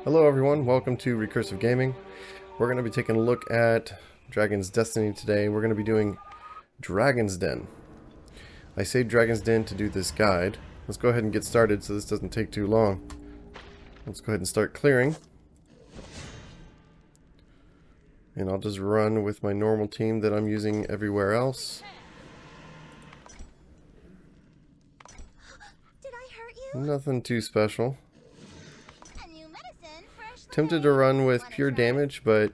Hello everyone, welcome to Recursive Gaming. We're going to be taking a look at Dragon's Destiny today. We're going to be doing Dragon's Den. I saved Dragon's Den to do this guide. Let's go ahead and get started so this doesn't take too long. Let's go ahead and start clearing. And I'll just run with my normal team that I'm using everywhere else. Did I hurt you? Nothing too special. Tempted to run with pure damage, but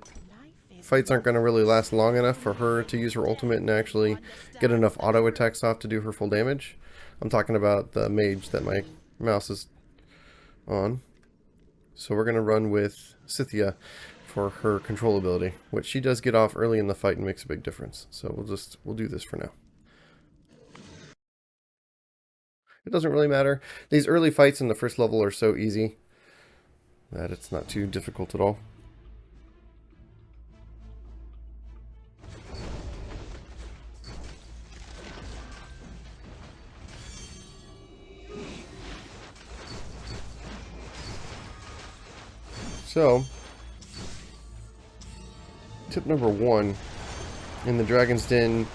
fights aren't going to really last long enough for her to use her ultimate and actually get enough auto attacks off to do her full damage. I'm talking about the mage that my mouse is on. So we're going to run with Scythia for her control ability, which she does get off early in the fight and makes a big difference. So we'll do this for now. It doesn't really matter. These early fights in the first level are so easy that it's not too difficult at all. So, tip number 1, in the Dragon's Den,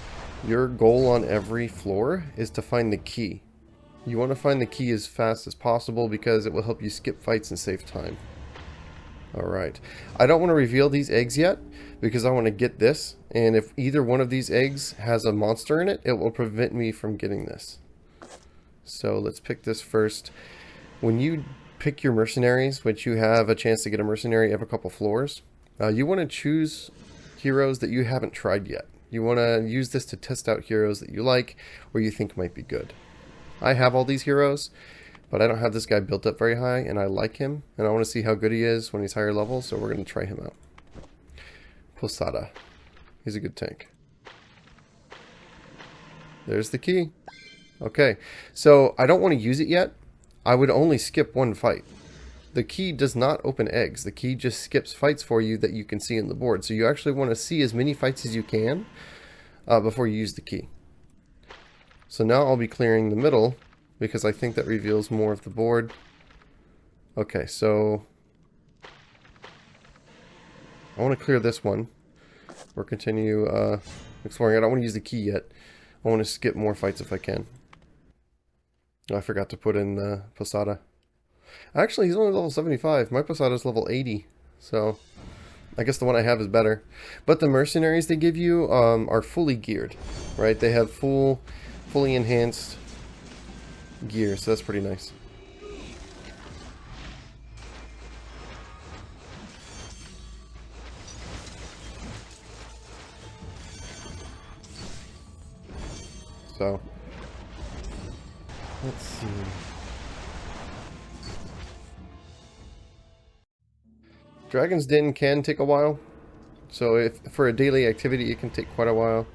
your goal on every floor is to find the key. You want to find the key as fast as possible because it will help you skip fights and save time. Alright, I don't want to reveal these eggs yet because I want to get this, and if either one of these eggs has a monster in it, it will prevent me from getting this. So let's pick this first. When you pick your mercenaries, which you have a chance to get a mercenary every couple floors, you want to choose heroes that you haven't tried yet. You want to use this to test out heroes that you like or you think might be good. I have all these heroes, but I don't have this guy built up very high, and I like him, and I want to see how good he is when he's higher level, so we're going to try him out. Posada. He's a good tank. There's the key. Okay, so I don't want to use it yet. I would only skip one fight. The key does not open eggs. The key just skips fights for you that you can see in the board. So you actually want to see as many fights as you can before you use the key. So now I'll be clearing the middle because I think that reveals more of the board. Okay, so I want to clear this one or continue exploring. I don't want to use the key yet. I want to skip more fights if I can. Oh, I forgot to put in Posada. Actually, he's only level 75. My Posada's level 80. So I guess the one I have is better. But the mercenaries they give you are fully geared, right? They have fully enhanced gear, so that's pretty nice. So, let's see. Dragon's Den can take a while. So if for a daily activity it can take quite a while.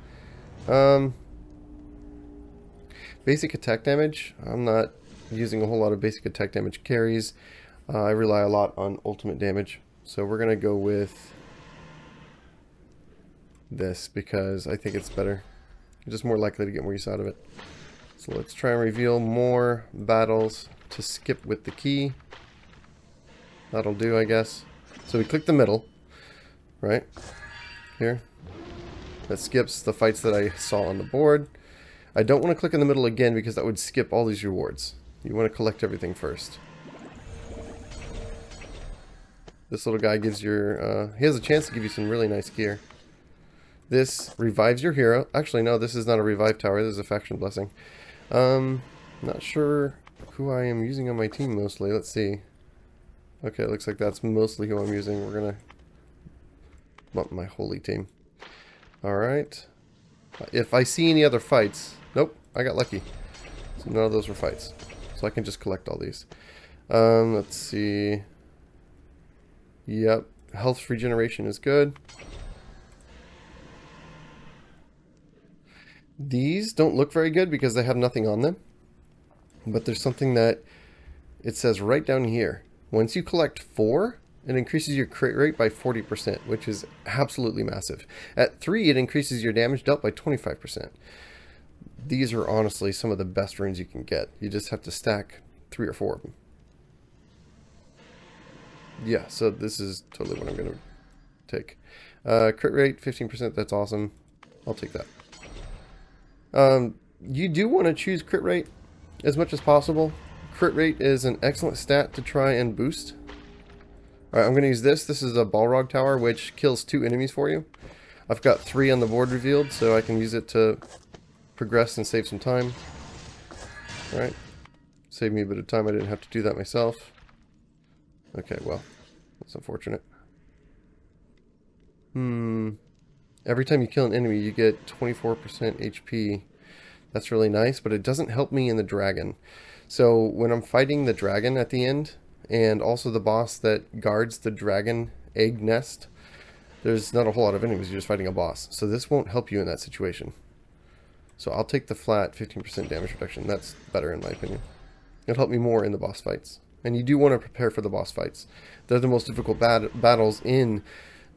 Basic attack damage. I'm not using a whole lot of basic attack damage carries. I rely a lot on ultimate damage. So we're going to go with this because I think it's better. You're just more likely to get more use out of it. So let's try and reveal more battles to skip with the key. That'll do, I guess. So we click the middle, right? Here. That skips the fights that I saw on the board. I don't want to click in the middle again because that would skip all these rewards. You want to collect everything first. This little guy gives your... he has a chance to give you some really nice gear. This revives your hero. Actually, no, this is not a revive tower. This is a faction blessing. Not sure who I am using on my team mostly. Let's see. Okay, it looks like that's mostly who I'm using. We're going to bump my holy team. Alright. If I see any other fights... Nope, I got lucky. So none of those were fights. So I can just collect all these. Let's see. Yep, health regeneration is good. These don't look very good because they have nothing on them. But there's something that it says right down here. Once you collect 4, it increases your crit rate by 40%, which is absolutely massive. At 3, it increases your damage dealt by 25%. These are honestly some of the best runes you can get. You just have to stack 3 or 4 of them. Yeah, so this is totally what I'm going to take. Crit rate, 15%, that's awesome. I'll take that. You do want to choose crit rate as much as possible. Crit rate is an excellent stat to try and boost. Alright, I'm going to use this. This is a Balrog Tower, which kills 2 enemies for you. I've got 3 on the board revealed, so I can use it to progress and save some time. Alright. Save me a bit of time. I didn't have to do that myself. Okay, well, that's unfortunate. Every time you kill an enemy, you get 24% HP. That's really nice, but it doesn't help me in the dragon. So when I'm fighting the dragon at the end, and also the boss that guards the dragon egg nest, there's not a whole lot of enemies, you're just fighting a boss. So this won't help you in that situation. So I'll take the flat 15% damage reduction. That's better in my opinion. It'll help me more in the boss fights. And you do want to prepare for the boss fights. They're the most difficult battles in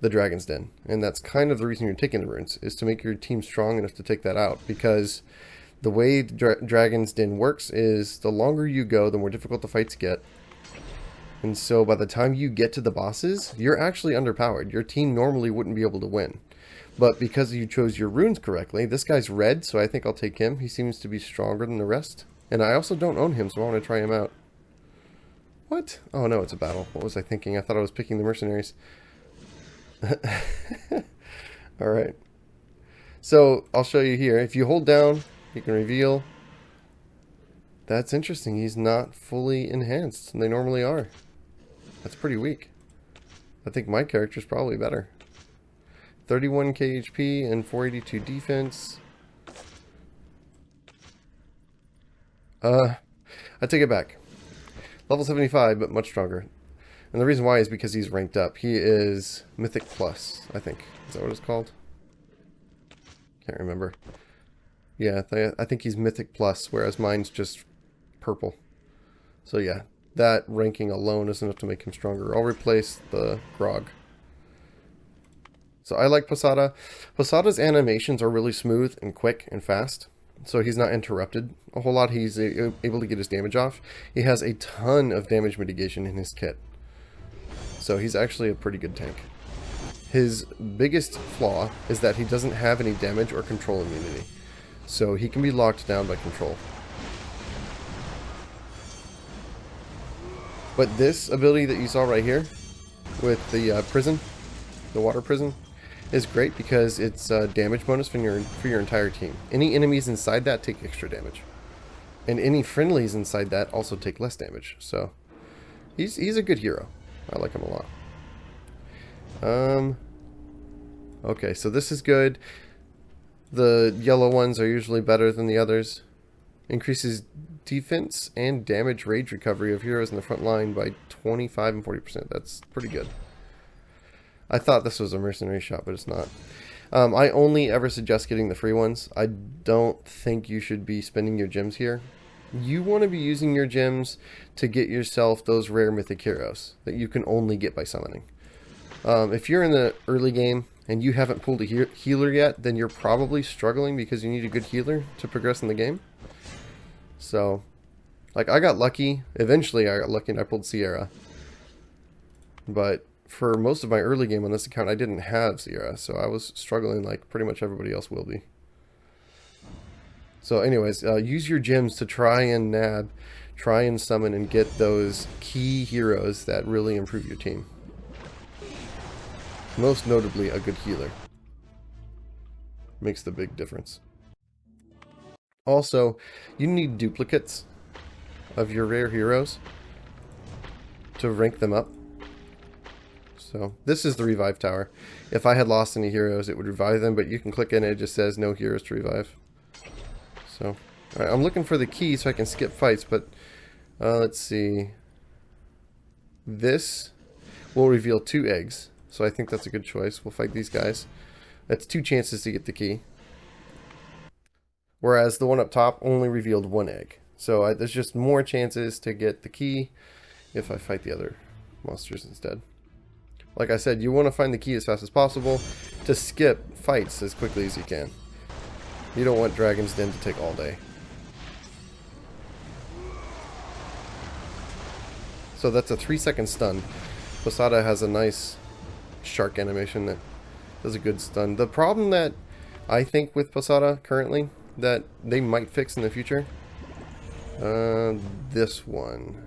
the Dragon's Den. And that's kind of the reason you're taking the runes, is to make your team strong enough to take that out. Because the way Dragon's Den works is the longer you go, the more difficult the fights get. And so by the time you get to the bosses, you're actually underpowered. Your team normally wouldn't be able to win. But because you chose your runes correctly, this guy's red, so I think I'll take him. He seems to be stronger than the rest. And I also don't own him, so I want to try him out. What? Oh no, it's a battle. What was I thinking? I thought I was picking the mercenaries. Alright. So, I'll show you here. If you hold down, you can reveal. That's interesting. He's not fully enhanced, and they normally are. That's pretty weak. I think my character's probably better. 31k HP and 482 defense. I take it back. Level 75, but much stronger. And the reason why is because he's ranked up. He is Mythic Plus, I think. Is that what it's called? Can't remember. Yeah, I think he's Mythic Plus, whereas mine's just purple. So yeah, that ranking alone is enough to make him stronger. I'll replace the Grog. So I like Posada. Posada's animations are really smooth and quick and fast. So he's not interrupted a whole lot. He's able to get his damage off. He has a ton of damage mitigation in his kit. So he's actually a pretty good tank. His biggest flaw is that he doesn't have any damage or control immunity. So he can be locked down by control. But this ability that you saw right here with the prison, the water prison, is great because it's a damage bonus for your entire team. Any enemies inside that take extra damage. And any friendlies inside that also take less damage. So he's a good hero. I like him a lot. Okay, so this is good. The yellow ones are usually better than the others. Increases defense and damage rage recovery of heroes in the front line by 25 and 40%. That's pretty good. I thought this was a mercenary shot, but it's not. I only ever suggest getting the free ones. I don't think you should be spending your gems here. You want to be using your gems to get yourself those rare mythic heroes that you can only get by summoning. If you're in the early game and you haven't pulled a healer yet, then you're probably struggling because you need a good healer to progress in the game. So, like, I got lucky. Eventually I got lucky and I pulled Sierra. But for most of my early game on this account, I didn't have Sierra, so I was struggling like pretty much everybody else will be. So anyways, use your gems to try and nab, try and summon and get those key heroes that really improve your team. Most notably, a good healer. Makes the big difference. Also, you need duplicates of your rare heroes to rank them up. So this is the revive tower. If I had lost any heroes, it would revive them, but you can click in and it just says no heroes to revive. So, alright, I'm looking for the key so I can skip fights, but let's see. This will reveal 2 eggs, so I think that's a good choice. We'll fight these guys. That's 2 chances to get the key. Whereas the one up top only revealed 1 egg. So there's just more chances to get the key if I fight the other monsters instead. Like I said, you want to find the key as fast as possible to skip fights as quickly as you can. You don't want Dragon's Den to take all day. So that's a 3-second stun Posada has a nice shark animation that does a good stun. The problem that I think with Posada currently that they might fix in the future, this one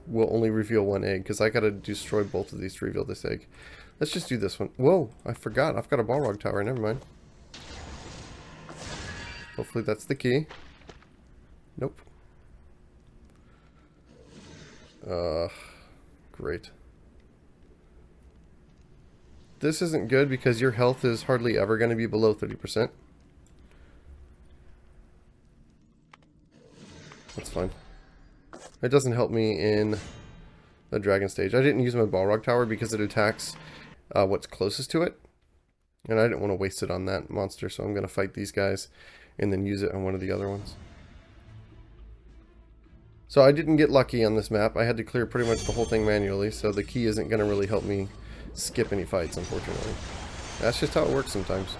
will only reveal one egg because I gotta destroy both of these to reveal this egg. Let's just do this one. Whoa, I forgot. I've got a Balrog tower. Never mind. Hopefully that's the key. Nope. Great. This isn't good because your health is hardly ever going to be below 30%. That's fine. It doesn't help me in the dragon stage. I didn't use my Balrog tower because it attacks what's closest to it. And I didn't want to waste it on that monster, so I'm going to fight these guys and then use it on one of the other ones. So I didn't get lucky on this map. I had to clear pretty much the whole thing manually, so the key isn't going to really help me skip any fights, unfortunately. That's just how it works sometimes.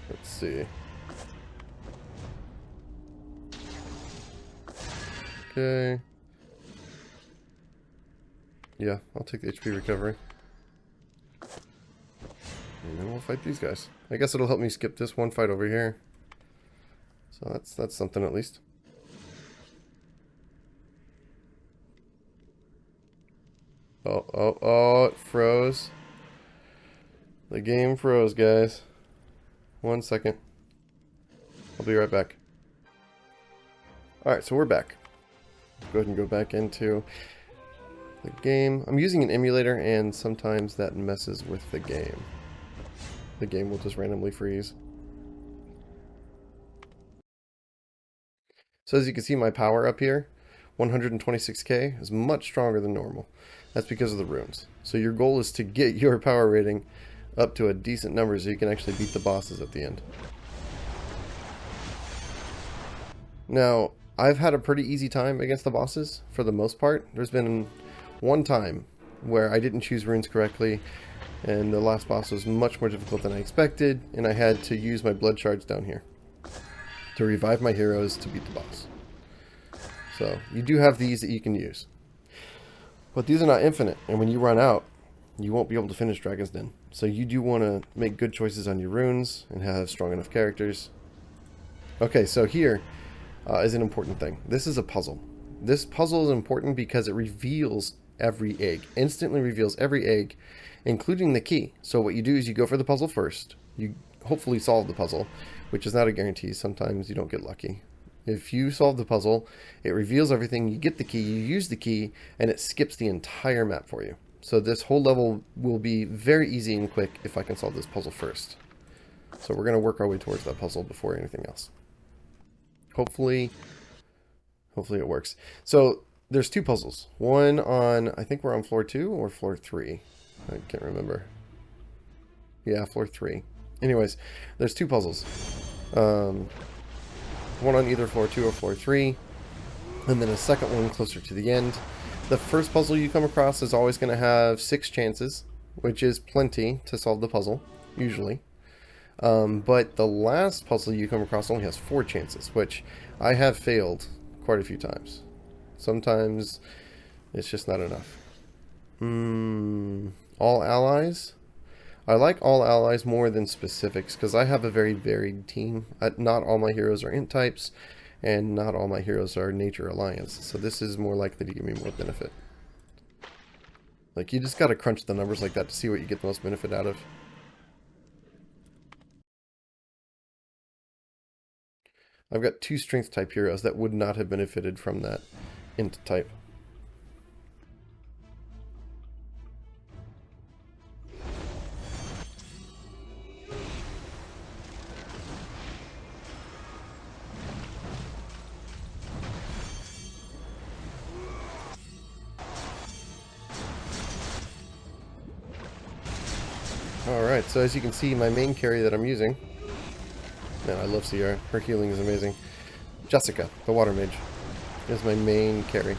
Let's see. Okay. Yeah, I'll take the HP recovery. And then we'll fight these guys. I guess it'll help me skip this one fight over here. So that's something at least. Oh, it froze. The game froze, guys. 1 second. I'll be right back. Alright, so we're back. Go ahead and go back into the game. I'm using an emulator, and sometimes that messes with the game. The game will just randomly freeze. So as you can see, my power up here, 126k, is much stronger than normal. That's because of the runes. So your goal is to get your power rating up to a decent number so you can actually beat the bosses at the end. Now, I've had a pretty easy time against the bosses for the most part. There's been one time where I didn't choose runes correctly, and the last boss was much more difficult than I expected, and I had to use my blood shards down here to revive my heroes to beat the boss. So you do have these that you can use, but these are not infinite, and when you run out, you won't be able to finish Dragon's Den. So you do want to make good choices on your runes and have strong enough characters. Okay, so here is an important thing. This is a puzzle. This puzzle is important because it reveals every egg, instantly reveals every egg, including the key. So what you do is you go for the puzzle first. You hopefully solve the puzzle, which is not a guarantee. Sometimes you don't get lucky. If you solve the puzzle, it reveals everything, you get the key, you use the key, and it skips the entire map for you. So this whole level will be very easy and quick if I can solve this puzzle first. So we're going to work our way towards that puzzle before anything else. Hopefully it works. So there's two puzzles. One on, I think we're on floor 2 or floor 3. I can't remember. Yeah, floor 3. Anyways, there's two puzzles. One on either floor 2 or floor 3. And then a second one closer to the end. The first puzzle you come across is always going to have 6 chances, which is plenty to solve the puzzle, usually. But the last puzzle you come across only has 4 chances, which I have failed quite a few times. Sometimes it's just not enough. All allies? I like all allies more than specifics because I have a very varied team. Not all my heroes are int types, and not all my heroes are nature alliance. So this is more likely to give me more benefit. Like, you just gotta crunch the numbers like that to see what you get the most benefit out of. I've got 2 strength type heroes that would not have benefited from that int type. Alright, so as you can see, my main carry that I'm using, man, I love CR, her healing is amazing. Jessica, the water mage, is my main carry,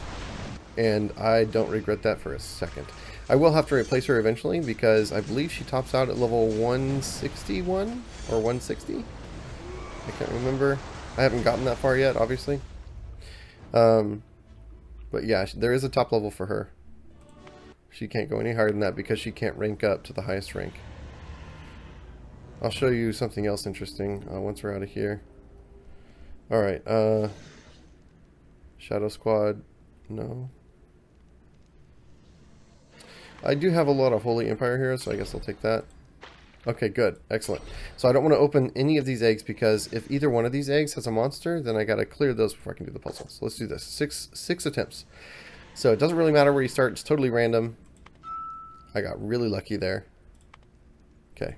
and I don't regret that for a second. I will have to replace her eventually because I believe she tops out at level 161 or 160. I can't remember. I haven't gotten that far yet, obviously. But yeah, there is a top level for her. She can't go any higher than that because she can't rank up to the highest rank. I'll show you something else interesting once we're out of here. Alright, Shadow Squad, no. I do have a lot of Holy Empire heroes, so I guess I'll take that. Okay, good. Excellent. So I don't want to open any of these eggs because if either one of these eggs has a monster, then I gotta clear those before I can do the puzzle. So let's do this. Six attempts. So it doesn't really matter where you start. It's totally random. I got really lucky there. Okay.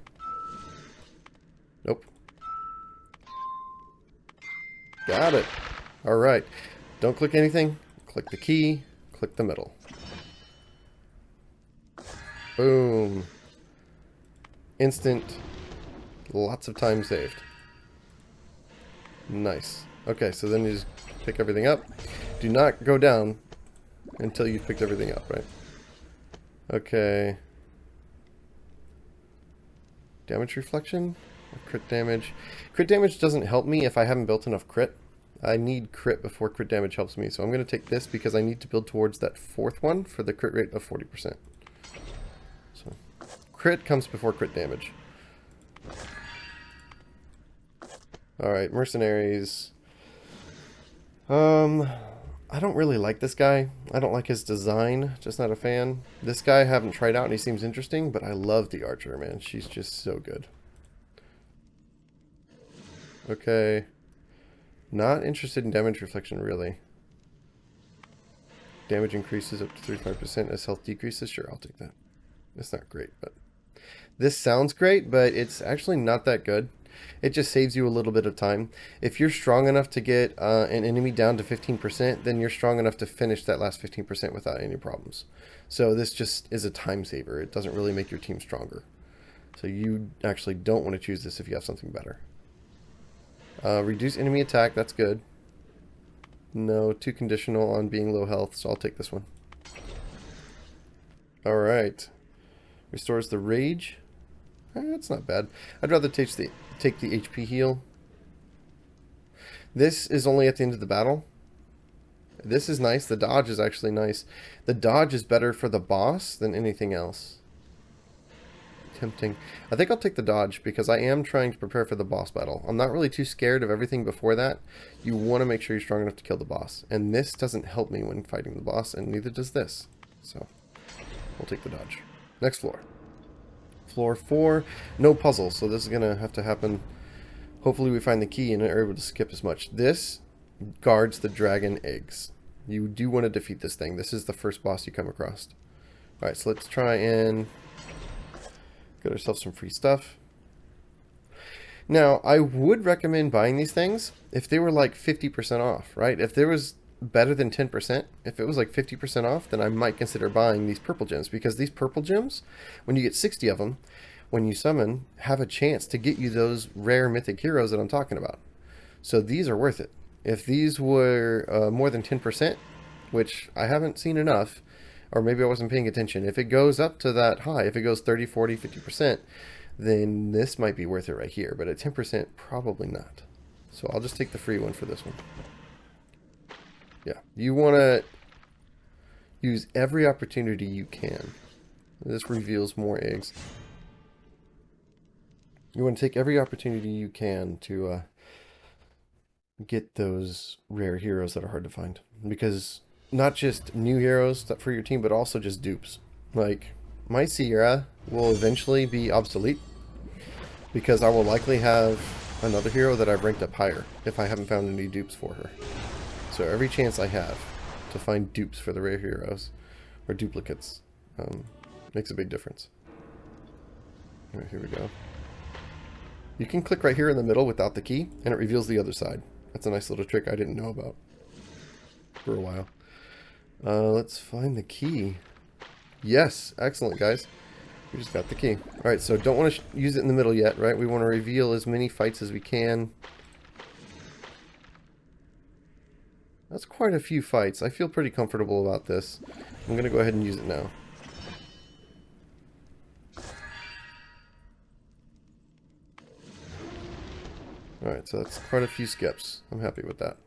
Nope. Got it. Alright. Don't click anything. Click the key. Click the middle. Boom. Instant. Lots of time saved. Nice. Okay, so then you just pick everything up. Do not go down until you've picked everything up, right? Okay. Damage reflection? Crit damage. Crit damage doesn't help me if I haven't built enough crit. I need crit before crit damage helps me. So I'm going to take this because I need to build towards that fourth one for the crit rate of 40%. So crit comes before crit damage. Alright, mercenaries. I don't really like this guy. I don't like his design. Just not a fan. This guy I haven't tried out and he seems interesting, but I love the archer, man. She's just so good. Okay. Not interested in damage reflection, really. Damage increases up to 35% as health decreases. Sure, I'll take that. It's not great, but... This sounds great, but it's actually not that good. It just saves you a little bit of time. If you're strong enough to get an enemy down to 15%, then you're strong enough to finish that last 15% without any problems. So this just is a time saver. It doesn't really make your team stronger. So you actually don't want to choose this if you have something better. Reduce enemy attack, that's good. No, too conditional on being low health, so I'll take this one. Alright. Restores the rage. That's not bad. I'd rather take the HP heal. This is only at the end of the battle. This is nice. The dodge is actually nice. The dodge is better for the boss than anything else. Tempting. I think I'll take the dodge because I am trying to prepare for the boss battle. I'm not really too scared of everything before that. You want to make sure you're strong enough to kill the boss. And this doesn't help me when fighting the boss, and neither does this. So, we'll take the dodge. Next floor. Floor 4, no puzzle, so this is going to have to happen. Hopefully we find the key and are able to skip as much. This guards the dragon eggs. You do want to defeat this thing. This is the first boss you come across. Alright, so let's try and get ourselves some free stuff. Now, I would recommend buying these things if they were like 50% off, right? If there was better than 10%, if it was like 50% off, then I might consider buying these purple gems, because these purple gems, when you get 60 of them, when you summon, have a chance to get you those rare mythic heroes that I'm talking about. So these are worth it. If these were more than 10%, which I haven't seen enough, or maybe I wasn't paying attention, if it goes up to that high, if it goes 30, 40, 50%, then this might be worth it right here, but at 10%, probably not. So I'll just take the free one for this one. Yeah, you want to use every opportunity you can. This reveals more eggs. You want to take every opportunity you can to get those rare heroes that are hard to find. Because not just new heroes for your team, but also just dupes. Like, my Sierra will eventually be obsolete, because I will likely have another hero that I've ranked up higher if I haven't found any dupes for her. So every chance I have to find dupes for the rare heroes, or duplicates, makes a big difference. Alright, here we go. You can click right here in the middle without the key, and it reveals the other side. That's a nice little trick I didn't know about for a while. Let's find the key. Yes, excellent, guys. We just got the key. Alright, so don't want to use it in the middle yet, right? We want to reveal as many fights as we can. That's quite a few fights. I feel pretty comfortable about this. I'm going to go ahead and use it now. Alright, so that's quite a few skips. I'm happy with that.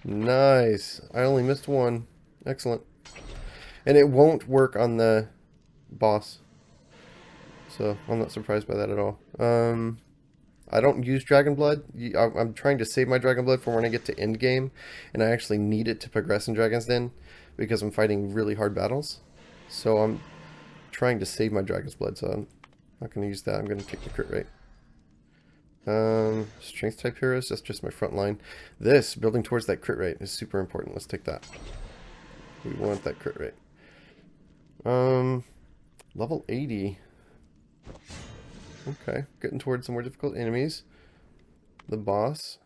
Nice. I only missed one. Excellent. And it won't work on the boss. So I'm not surprised by that at all. I don't use Dragon Blood. I'm trying to save my Dragon Blood for when I get to end game, and I actually need it to progress in Dragon's Den because I'm fighting really hard battles. So I'm trying to save my Dragon's Blood, so I'm not going to use that. I'm going to take the crit rate. Strength type heroes, that's just my front line. This, building towards that crit rate, is super important. Let's take that. We want that crit rate. Level 80. Okay, getting towards some more difficult enemies. The boss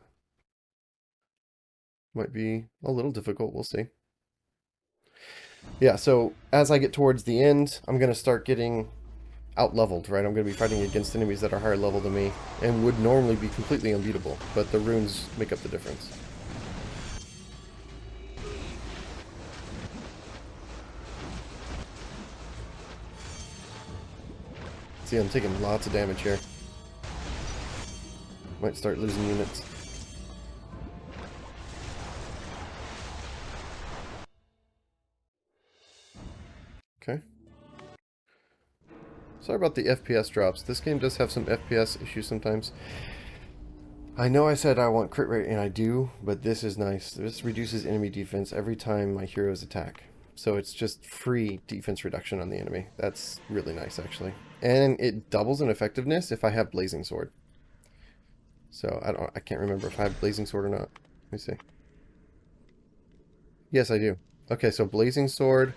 might be a little difficult, we'll see. Yeah, so as I get towards the end, I'm going to start getting out-leveled, right? I'm going to be fighting against enemies that are higher level than me and would normally be completely unbeatable, but the runes make up the difference. See, I'm taking lots of damage here. Might start losing units. Okay. Sorry about the FPS drops. This game does have some FPS issues sometimes. I know I said I want crit rate, and I do, but this is nice. This reduces enemy defense every time my heroes attack. So it's just free defense reduction on the enemy. That's really nice, actually. And it doubles in effectiveness if I have Blazing Sword. So I can't remember if I have Blazing Sword or not. Let me see. Yes, I do. Okay, so Blazing Sword.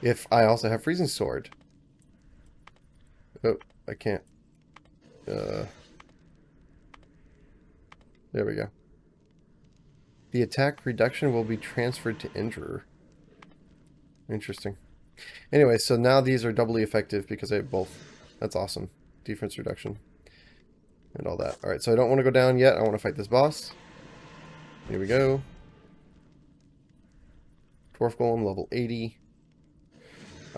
If I also have Freezing Sword. Oh, I can't. There we go. The attack reduction will be transferred to Injurer. Interesting. Anyway, so now these are doubly effective because I have both. That's awesome. Defense reduction. And all that. Alright, so I don't want to go down yet. I want to fight this boss. Here we go. Dwarf Golem, level 80.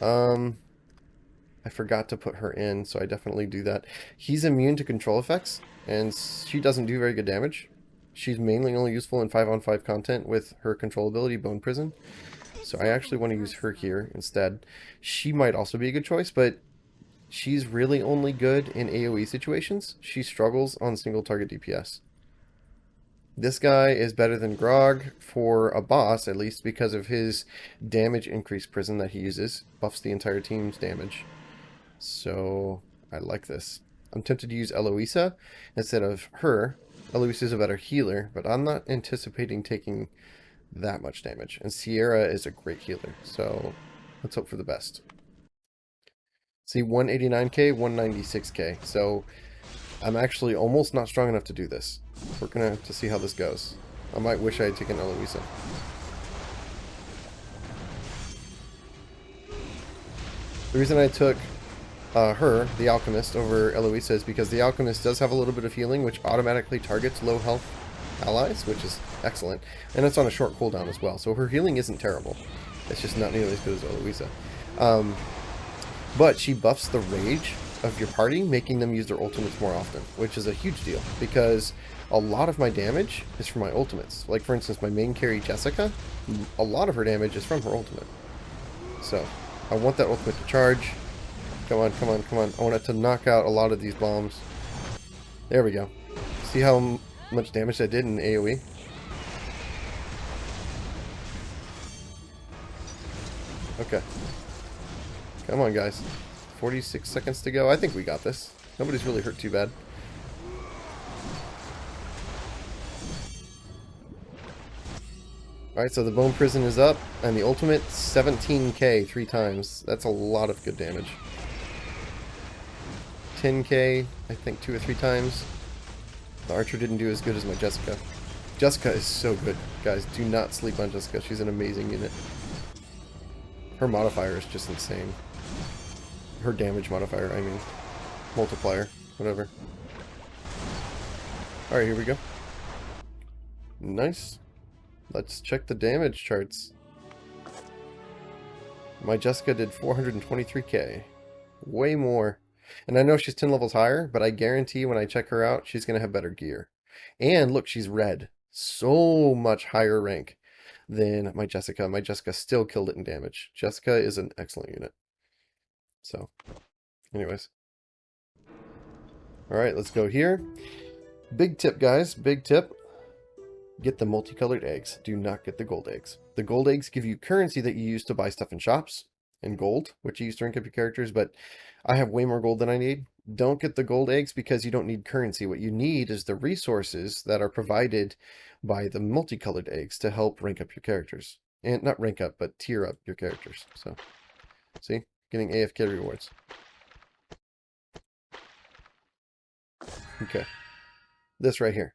I forgot to put her in, so I definitely do that. He's immune to control effects, and she doesn't do very good damage. She's mainly only useful in 5-on-5 content with her control ability, Bone Prison. So I actually want to use her here instead. She might also be a good choice, but she's really only good in AoE situations. She struggles on single target DPS. This guy is better than Grog for a boss, at least, because of his damage increase prison that he uses. Buffs the entire team's damage. So I like this. I'm tempted to use Eloisa instead of her. Eloisa is a better healer, but I'm not anticipating taking that much damage. And Sierra is a great healer, so let's hope for the best. See, 189k, 196k. So I'm actually almost not strong enough to do this. We're going to have to see how this goes. I might wish I had taken Eloisa. The reason I took her, the Alchemist, over Eloisa is because the Alchemist does have a little bit of healing, which automatically targets low health allies, which is excellent. And it's on a short cooldown as well, so her healing isn't terrible. It's just not nearly as good as Eloisa. But she buffs the rage of your party, making them use their ultimates more often, which is a huge deal, because a lot of my damage is from my ultimates. Like, for instance, my main carry, Jessica, a lot of her damage is from her ultimate. So, I want that ultimate to charge. Come on, come on, come on. I want it to knock out a lot of these bombs. There we go. See how much damage that did in AoE? Okay. Come on, guys. 46 seconds to go. I think we got this. Nobody's really hurt too bad. Alright, so the Bone Prison is up, and the ultimate, 17k 3 times. That's a lot of good damage. 10k, I think 2 or 3 times. The Archer didn't do as good as my Jessica. Jessica is so good, guys. Do not sleep on Jessica. She's an amazing unit. Her modifier is just insane. Her damage modifier, I mean. Multiplier, whatever. Alright, here we go. Nice. Let's check the damage charts. My Jessica did 423k. Way more. And I know she's 10 levels higher, but I guarantee when I check her out, she's going to have better gear. And look, she's red. So much higher rank than my Jessica. My Jessica still killed it in damage. Jessica is an excellent unit. So, anyways. Alright, let's go here. Big tip, guys. Big tip. Get the multicolored eggs. Do not get the gold eggs. The gold eggs give you currency that you use to buy stuff in shops, and gold, which you use to rank up your characters, but I have way more gold than I need. Don't get the gold eggs because you don't need currency. What you need is the resources that are provided by the multicolored eggs to help rank up your characters. And not rank up, but tier up your characters. So, see? Getting AFK rewards. Okay. This right here.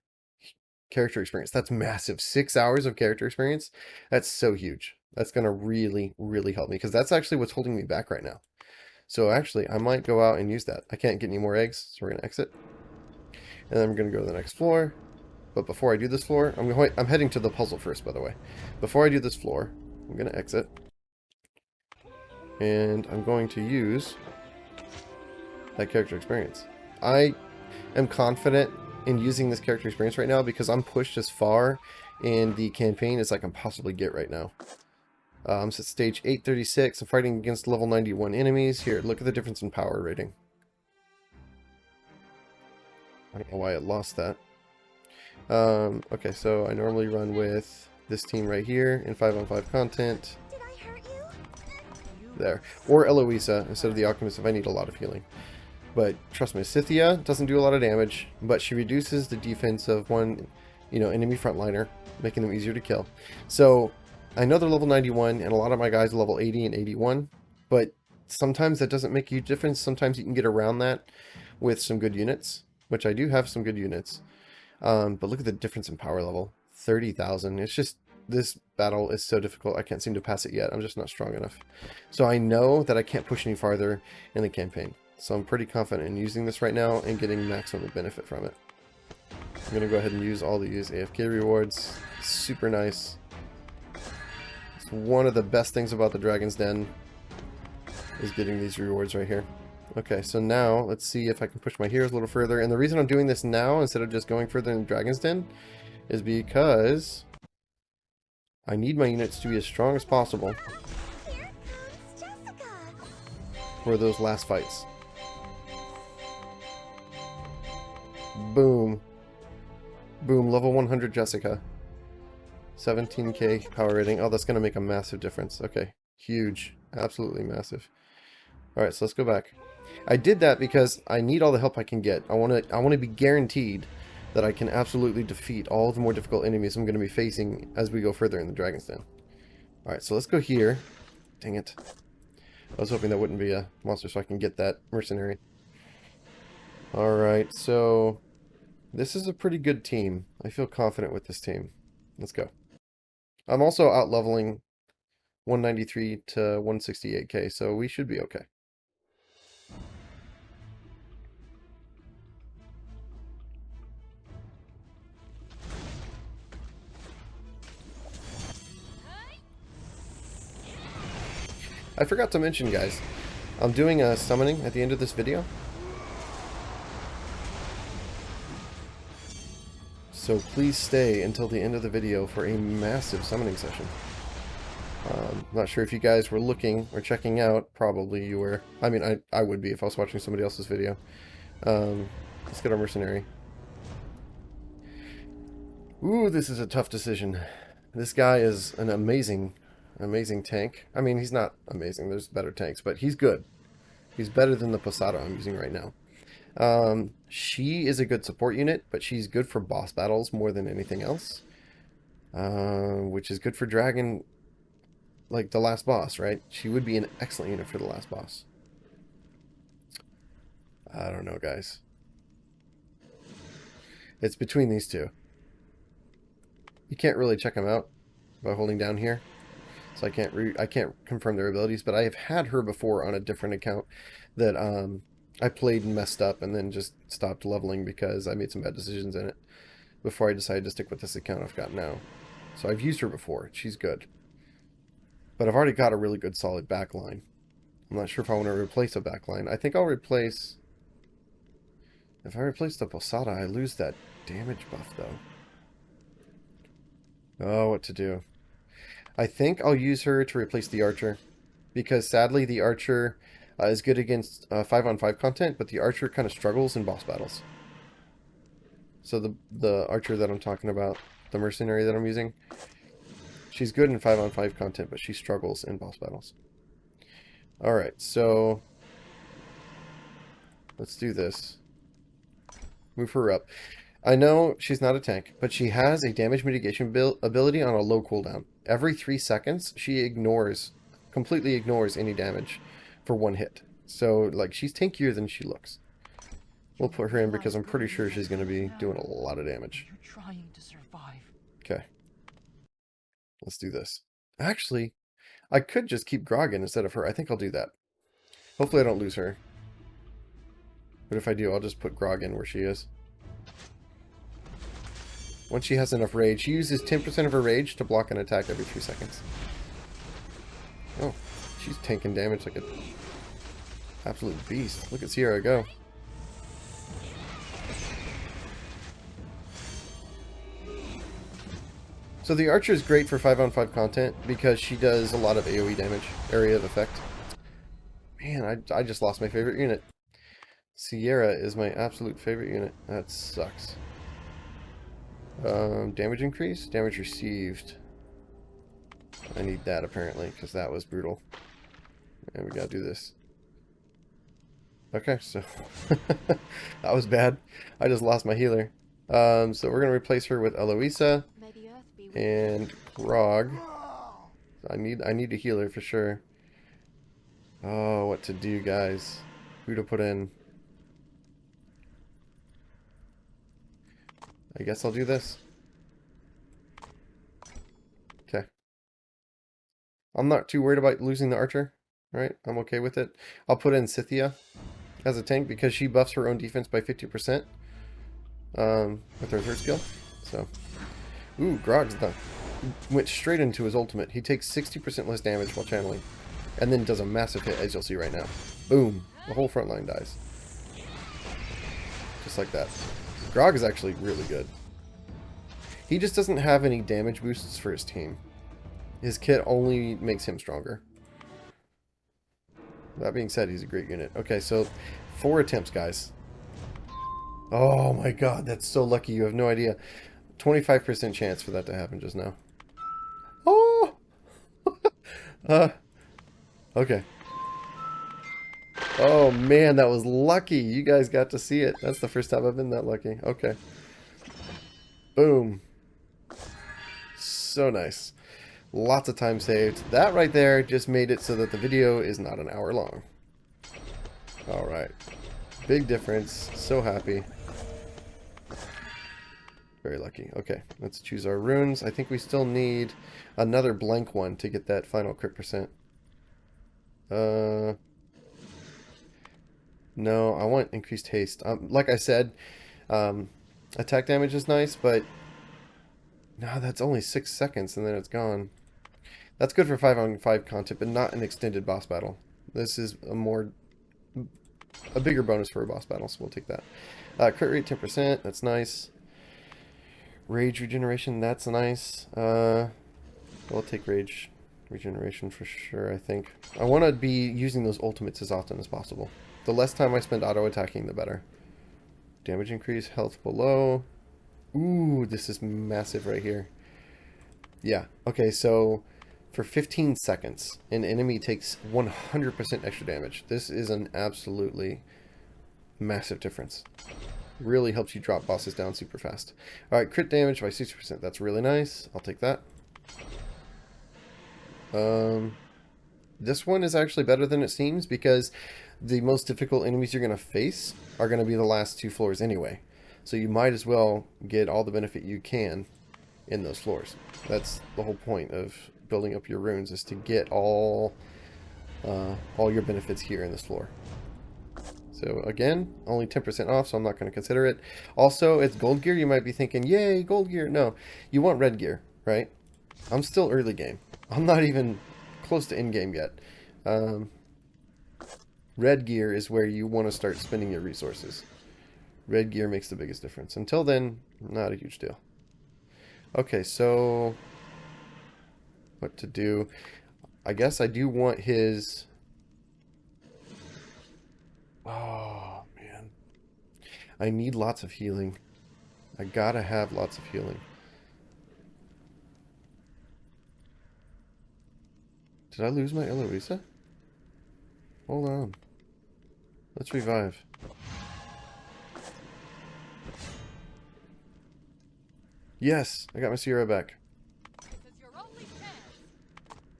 Character experience. That's massive. 6 hours of character experience. That's so huge. That's going to really, really help me because that's actually what's holding me back right now. So actually, I might go out and use that. I can't get any more eggs, so we're going to exit. And then I'm going to go to the next floor. But before I do this floor, I'm heading to the puzzle first, by the way. Before I do this floor, I'm going to exit. And I'm going to use that character experience. I am confident in using this character experience right now because I'm pushed as far in the campaign as I can possibly get right now. I'm at stage 836. I'm fighting against level 91 enemies. Here, look at the difference in power rating. I don't know why it lost that. Okay, so I normally run with this team right here in 5-on-5 content. Did I hurt you? There. Or Eloisa instead of the Alchemist if I need a lot of healing. But trust me, Scythia doesn't do a lot of damage, but she reduces the defense of one, enemy frontliner, making them easier to kill. So I know they're level 91, and a lot of my guys are level 80 and 81, but sometimes that doesn't make a huge difference. Sometimes you can get around that with some good units, which I do have some good units. But look at the difference in power level. 30,000. It's just, this battle is so difficult. I can't seem to pass it yet. I'm just not strong enough. So I know that I can't push any farther in the campaign. So I'm pretty confident in using this right now and getting maximum benefit from it. I'm going to go ahead and use all these AFK rewards. Super nice. It's one of the best things about the Dragon's Den is getting these rewards right here. Okay, so now let's see if I can push my heroes a little further. And the reason I'm doing this now instead of just going further in the Dragon's Den is because I need my units to be as strong as possible Here comes Jessica. for those last fights. Boom. Boom, level 100 Jessica. 17k power rating. Oh, that's going to make a massive difference. Okay, huge. Absolutely massive. Alright, so let's go back. I did that because I need all the help I can get. I want to be guaranteed that I can absolutely defeat all of the more difficult enemies I'm going to be facing as we go further in the Dragon's Den. Alright, so let's go here. Dang it. I was hoping that wouldn't be a monster so I can get that mercenary. Alright, so this is a pretty good team. I feel confident with this team. Let's go. I'm also out leveling 193 to 168k, so we should be okay. I forgot to mention, guys, I'm doing a summoning at the end of this video. So please stay until the end of the video for a massive summoning session. Not sure if you guys were looking or checking out. Probably you were. I mean, I would be if I was watching somebody else's video. Let's get our mercenary. Ooh, this is a tough decision. This guy is an amazing tank. I mean, he's not amazing. There's better tanks, but he's good. He's better than the Posada I'm using right now. She is a good support unit, but she's good for boss battles more than anything else. Which is good for Dragon, like the last boss, right? She would be an excellent unit for the last boss. I don't know, guys. It's between these two. You can't really check them out by holding down here. So I can't confirm their abilities, but I have had her before on a different account that I played and messed up and then just stopped leveling because I made some bad decisions in it before I decided to stick with this account I've got now. So I've used her before. She's good. But I've already got a really good solid backline. I'm not sure if I want to replace a backline. I think I'll replace... If I replace the Posada, I lose that damage buff, though. Oh, what to do. I think I'll use her to replace the Archer. Because sadly, the Archer is good against 5-on-5 content, but the Archer kind of struggles in boss battles. So the Archer that I'm talking about, the mercenary that I'm using, she's good in 5-on-5 content, but she struggles in boss battles. Alright, so let's do this. Move her up. I know she's not a tank, but she has a damage mitigation ability on a low cooldown. Every 3 seconds, she completely ignores any damage for 1 hit. So, like, she's tankier than she looks. We'll put her in because I'm pretty sure she's going to be doing a lot of damage. You're trying to survive. Okay. Let's do this. Actually, I could just keep Grogan instead of her. I think I'll do that. Hopefully I don't lose her. But if I do, I'll just put Grogan where she is. Once she has enough rage, she uses 10% of her rage to block an attack every 3 seconds. Oh, she's tanking damage like an absolute beast. Look at Sierra go. So the Archer is great for 5-on-5 content because she does a lot of AoE damage, area of effect. Man, I just lost my favorite unit. Sierra is my absolute favorite unit. That sucks. Damage increase? Damage received. I need that apparently, because that was brutal. And we gotta do this. Okay, so that was bad. I just lost my healer. So we're gonna replace her with Eloisa and Grog. I need a healer for sure. Oh, what to do, guys? Who to put in? I guess I'll do this. Okay. I'm not too worried about losing the Archer, right? I'm okay with it. I'll put in Scythia as a tank because she buffs her own defense by 50% with her third skill. So, ooh, Grog's done. Went straight into his ultimate. He takes 60% less damage while channeling, and then does a massive hit, as you'll see right now. Boom! The whole front line dies. Just like that. Grog is actually really good. He just doesn't have any damage boosts for his team. His kit only makes him stronger. That being said, he's a great unit. Okay, so 4 attempts, guys. Oh my god, that's so lucky. You have no idea. 25% chance for that to happen just now. Oh! Okay. Oh man, that was lucky. You guys got to see it. That's the first time I've been that lucky. Okay. Boom. So nice. Lots of time saved. That right there just made it so that the video is not an hour long. Alright. Big difference. So happy. Very lucky. Okay, let's choose our runes. I think we still need another blank one to get that final crit percent. No, I want increased haste. Like I said, attack damage is nice, but no, that's only 6 seconds and then it's gone. That's good for 5-on-5 content, but not an extended boss battle. This is a bigger bonus for a boss battle, so we'll take that. Crit rate 10%, that's nice. Rage regeneration, that's nice. We'll take rage regeneration for sure, I think. I want to be using those ultimates as often as possible. The less time I spend auto-attacking, the better. Damage increase, health below. Ooh, this is massive right here. Yeah, okay, so for 15 seconds, an enemy takes 100% extra damage. This is an absolutely massive difference. Really helps you drop bosses down super fast. Alright, crit damage by 60%. That's really nice. I'll take that. This one is actually better than it seems because the most difficult enemies you're going to face are going to be the last 2 floors anyway. So you might as well get all the benefit you can in those floors. That's the whole point of building up your runes, is to get all your benefits here in this floor. So again, only 10% off, so I'm not going to consider it. Also, it's gold gear. You might be thinking, yay, gold gear. No, you want red gear, right? I'm still early game. I'm not even close to in-game yet. Red gear is where you want to start spending your resources. Red gear makes the biggest difference. Until then, not a huge deal. Okay, so what to do? I guess I do want his... Oh, man. I need lots of healing. I gotta have lots of healing. Did I lose my Eloisa? Hold on. Let's revive. Yes, I got my Sierra back.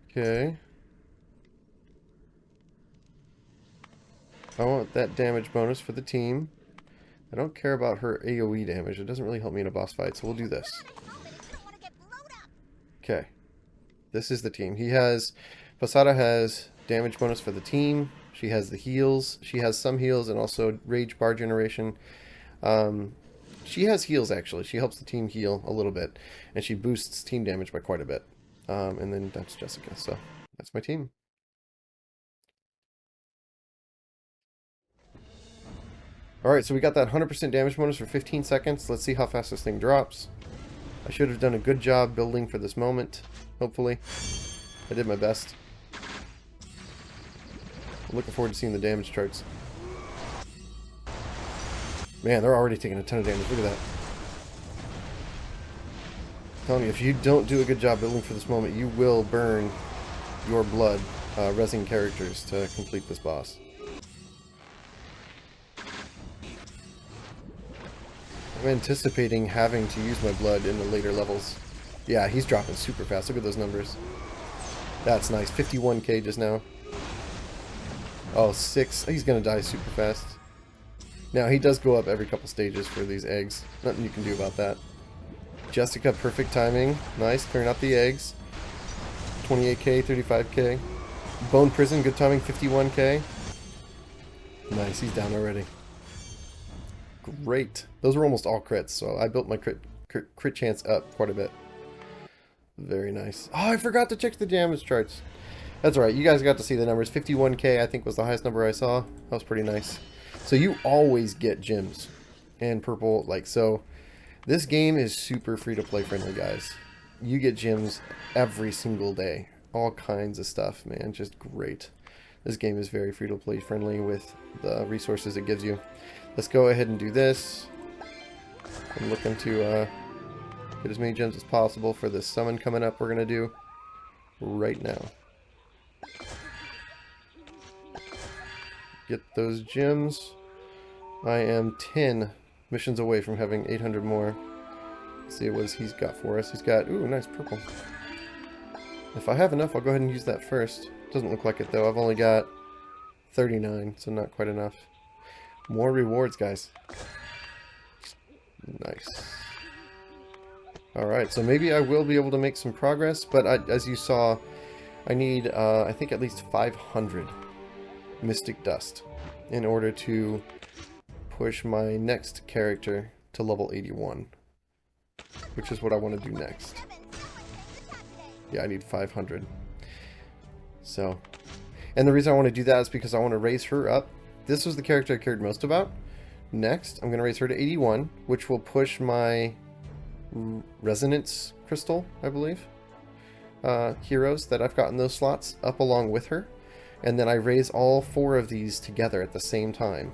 Okay. I want that damage bonus for the team. I don't care about her AoE damage. It doesn't really help me in a boss fight, so we'll do this. Okay. This is the team. He has... Posada has damage bonus for the team. She has the heals. She has some heals and also rage bar generation. She has heals, actually. She helps the team heal a little bit. And she boosts team damage by quite a bit. And then that's Jessica. So that's my team. Alright, so we got that 100% damage bonus for 15 seconds. Let's see how fast this thing drops. I should have done a good job building for this moment. Hopefully. I did my best. I'm looking forward to seeing the damage charts. Man, they're already taking a ton of damage. Look at that. I'm telling you, if you don't do a good job building for this moment, you will burn your blood resing characters to complete this boss. I'm anticipating having to use my blood in the later levels. Yeah, he's dropping super fast. Look at those numbers. That's nice. 51k just now. Oh, 6. He's going to die super fast. Now, he does go up every couple stages for these eggs. Nothing you can do about that. Jessica, perfect timing. Nice. Clearing out the eggs. 28k, 35k. Bone Prison, good timing. 51k. Nice. He's down already. Great. Those were almost all crits, so I built my crit chance up quite a bit. Very nice. Oh, I forgot to check the damage charts. That's alright. You guys got to see the numbers. 51k, I think, was the highest number I saw. That was pretty nice. So you always get gems and purple. Like, so this game is super free-to-play friendly, guys. You get gems every single day. All kinds of stuff, man. Just great. This game is very free-to-play friendly with the resources it gives you. Let's go ahead and do this. I'm looking to get as many gems as possible for this summon coming up we're going to do right now. Get those gems. I am 10 missions away from having 800 more. Let's see what he's got for us. He's got, ooh, nice purple. If I have enough, I'll go ahead and use that first. Doesn't look like it though. I've only got 39, so not quite enough. More rewards, guys. Nice. Alright, so maybe I will be able to make some progress, but as you saw, I need, I think, at least 500 Mystic Dust in order to push my next character to level 81, which is what I want to do next. Yeah, I need 500. So, and the reason I want to do that is because I want to raise her up. This was the character I cared most about. Next, I'm going to raise her to 81, which will push my Resonance Crystal, I believe, heroes that I've gotten those slots up along with her. And then I raise all 4 of these together at the same time,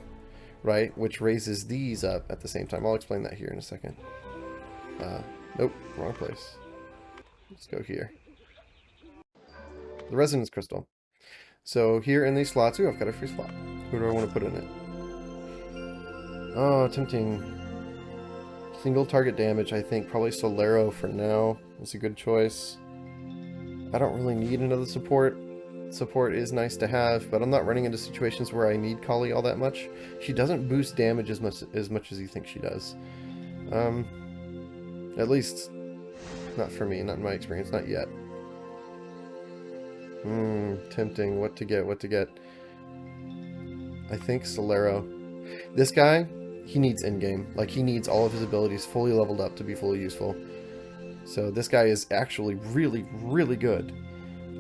right? Which raises these up at the same time. I'll explain that here in a second. Nope, wrong place. Let's go here. The Resonance Crystal. So here in these slots, ooh, I've got a free slot. Who do I want to put in it? Oh, tempting. Single target damage, I think. Probably Solero for now is a good choice. I don't really need another support. Support is nice to have, but I'm not running into situations where I need Kali all that much. She doesn't boost damage as much as you think she does. At least, not for me, not in my experience, not yet. Tempting. What to get. I think Solero. This guy, he needs in-game. Like, he needs all of his abilities fully leveled up to be fully useful. So this guy is actually really, really good.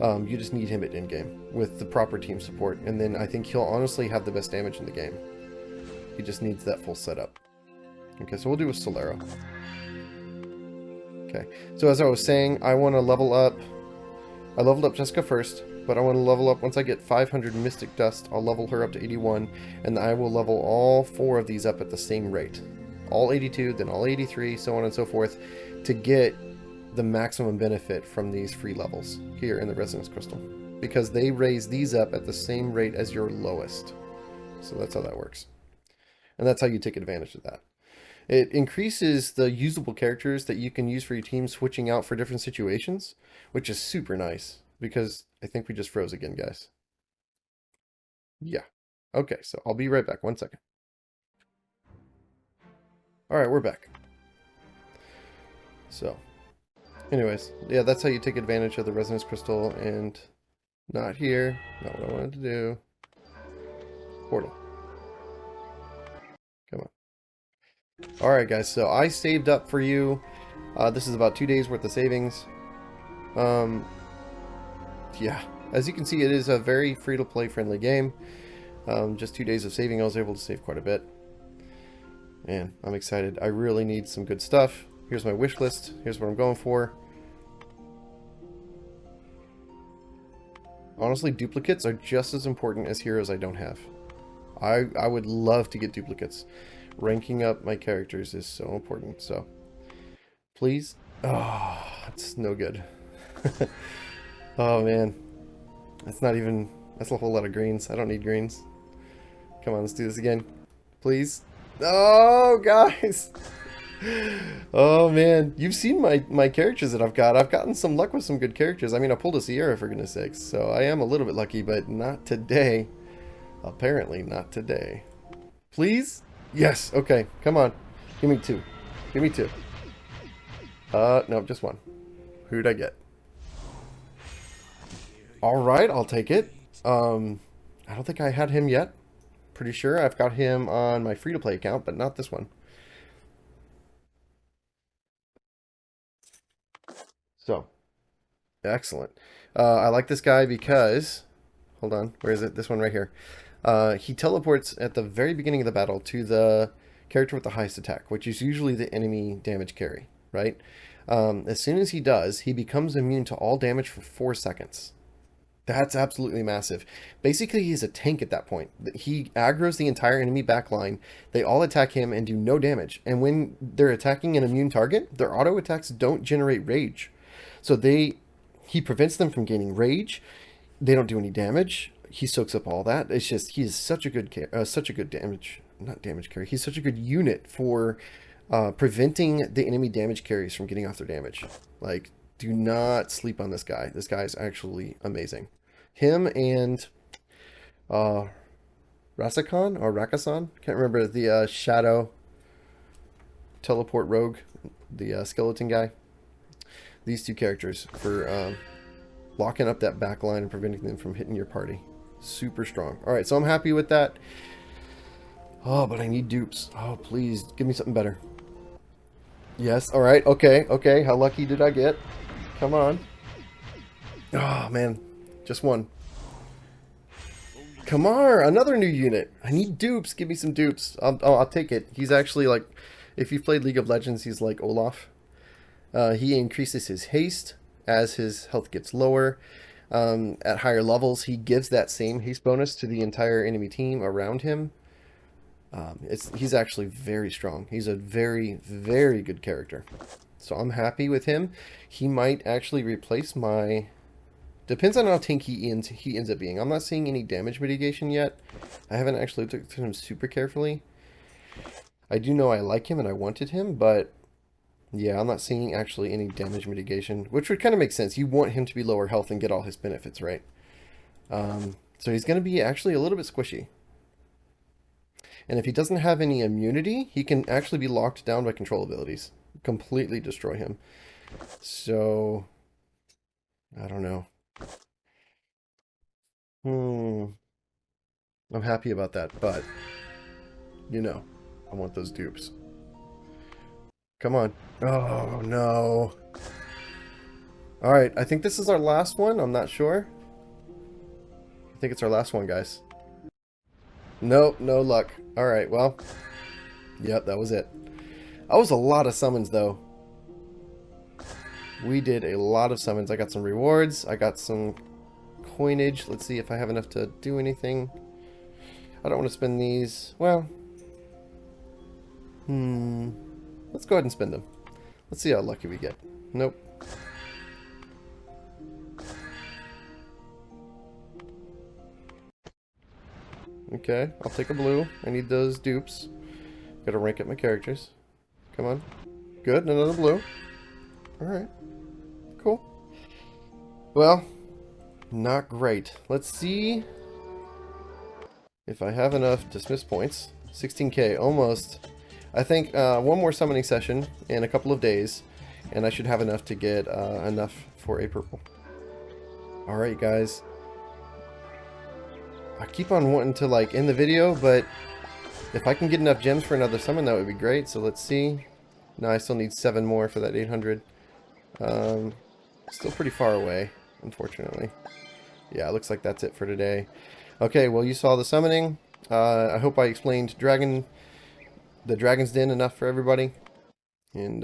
You just need him at in-game with the proper team support, and then I think he'll honestly have the best damage in the game. He just needs that full setup. Okay, so we'll do a Solero. Okay, so as I was saying, I want to level up. I leveled up Jessica first, but I want to level up once I get 500 Mystic Dust. I'll level her up to 81, and I will level all 4 of these up at the same rate. All 82, then all 83, so on and so forth, to get the maximum benefit from these free levels here in the Resonance Crystal. Because they raise these up at the same rate as your lowest. So that's how that works. And that's how you take advantage of that. It increases the usable characters that you can use for your team switching out for different situations, which is super nice, because I think we just froze again, guys. Yeah. Okay, so I'll be right back. 1 second. Alright, we're back. So, anyways, yeah, that's how you take advantage of the Resonance Crystal, and not here. Not what I wanted to do. Portal. Come on. Alright guys, so I saved up for you. This is about 2 days worth of savings. Yeah, as you can see, it is a very free-to-play friendly game. Just 2 days of saving, I was able to save quite a bit. Man, I'm excited. I really need some good stuff. Here's my wish list. Here's what I'm going for. Honestly, duplicates are just as important as heroes I don't have. I would love to get duplicates. Ranking up my characters is so important, so please. Oh, it's no good. Oh man, that's a whole lot of greens. I don't need greens. Come on, let's do this again, please. Oh guys, oh man, you've seen my characters that I've got. I've gotten some luck with some good characters. I mean, I pulled a Sierra for goodness sakes, so I am a little bit lucky, but not today. Apparently not today. Please. Yes, okay, come on. Give me 2. Give me 2. No, just 1. Who'd I get? Alright, I'll take it. I don't think I had him yet. Pretty sure I've got him on my free-to-play account, but not this one. So, excellent. I like this guy because... Hold on, where is it? This one right here. He teleports at the very beginning of the battle to the character with the highest attack, which is usually the enemy damage carry, right? As soon as he does, he becomes immune to all damage for 4 seconds. That's absolutely massive. Basically, he's a tank at that point. He aggroes the entire enemy backline. They all attack him and do no damage. And when they're attacking an immune target, their auto attacks don't generate rage. So he prevents them from gaining rage. They don't do any damage. He soaks up all that. It's just, he's such a good damage, not damage carry. He's such a good unit for preventing the enemy damage carries from getting off their damage. Like, do not sleep on this guy. This guy is actually amazing. Him and Rasakan or Rakasan, can't remember, the shadow teleport rogue, the skeleton guy. These 2 characters for locking up that back line and preventing them from hitting your party. Super strong. Alright, so I'm happy with that. Oh, but I need dupes. Oh, please, give me something better. Yes, alright, okay, okay. How lucky did I get? Come on. Oh, man. Just 1. Come on, another new unit. I need dupes. Give me some dupes. I'll take it. He's actually like, if you've played League of Legends, he's like Olaf. He increases his haste as his health gets lower. At higher levels, he gives that same haste bonus to the entire enemy team around him. He's actually very strong. He's a very, very good character. So I'm happy with him. He might actually replace my... Depends on how tanky he ends up being. I'm not seeing any damage mitigation yet. I haven't actually looked at him super carefully. I do know I like him and I wanted him, but... Yeah, I'm not seeing actually any damage mitigation, which would kind of make sense. You want him to be lower health and get all his benefits, right? So he's going to be actually a little bit squishy. And if he doesn't have any immunity, he can actually be locked down by control abilities. Completely destroy him. So, I don't know. I'm happy about that, but, you know, I want those dupes. Come on. Oh, no. Alright, I think this is our last one. I'm not sure. I think it's our last one, guys. Nope, no luck. Alright, well. Yep, that was it. That was a lot of summons, though. We did a lot of summons. I got some rewards. I got some coinage. Let's see if I have enough to do anything. I don't want to spend these. Well. Let's go ahead and spend them. Let's see how lucky we get. Nope. Okay, I'll take a blue. I need those dupes. Gotta rank up my characters. Come on. Good, another blue. Alright. Cool. Well, not great. Let's see if I have enough dismiss points. 16k, almost. I think one more summoning session in a couple of days, and I should have enough to get enough for a purple. Alright, guys. I keep on wanting to like end the video, but if I can get enough gems for another summon, that would be great. So let's see. No, I still need 7 more for that 800. Still pretty far away, unfortunately. Yeah, it looks like that's it for today. Okay, well, you saw the summoning. I hope I explained the Dragon's Den enough for everybody. And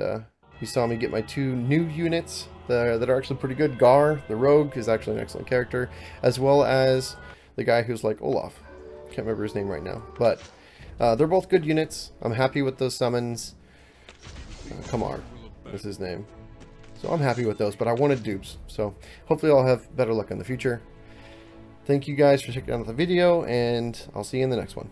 you saw me get my 2 new units that are actually pretty good. Gar, the rogue, is actually an excellent character, as well as the guy who's like Olaf. Can't remember his name right now. But they're both good units. I'm happy with those summons. Kamar is his name. So I'm happy with those, but I wanted dupes. So hopefully I'll have better luck in the future. Thank you guys for checking out the video, and I'll see you in the next one.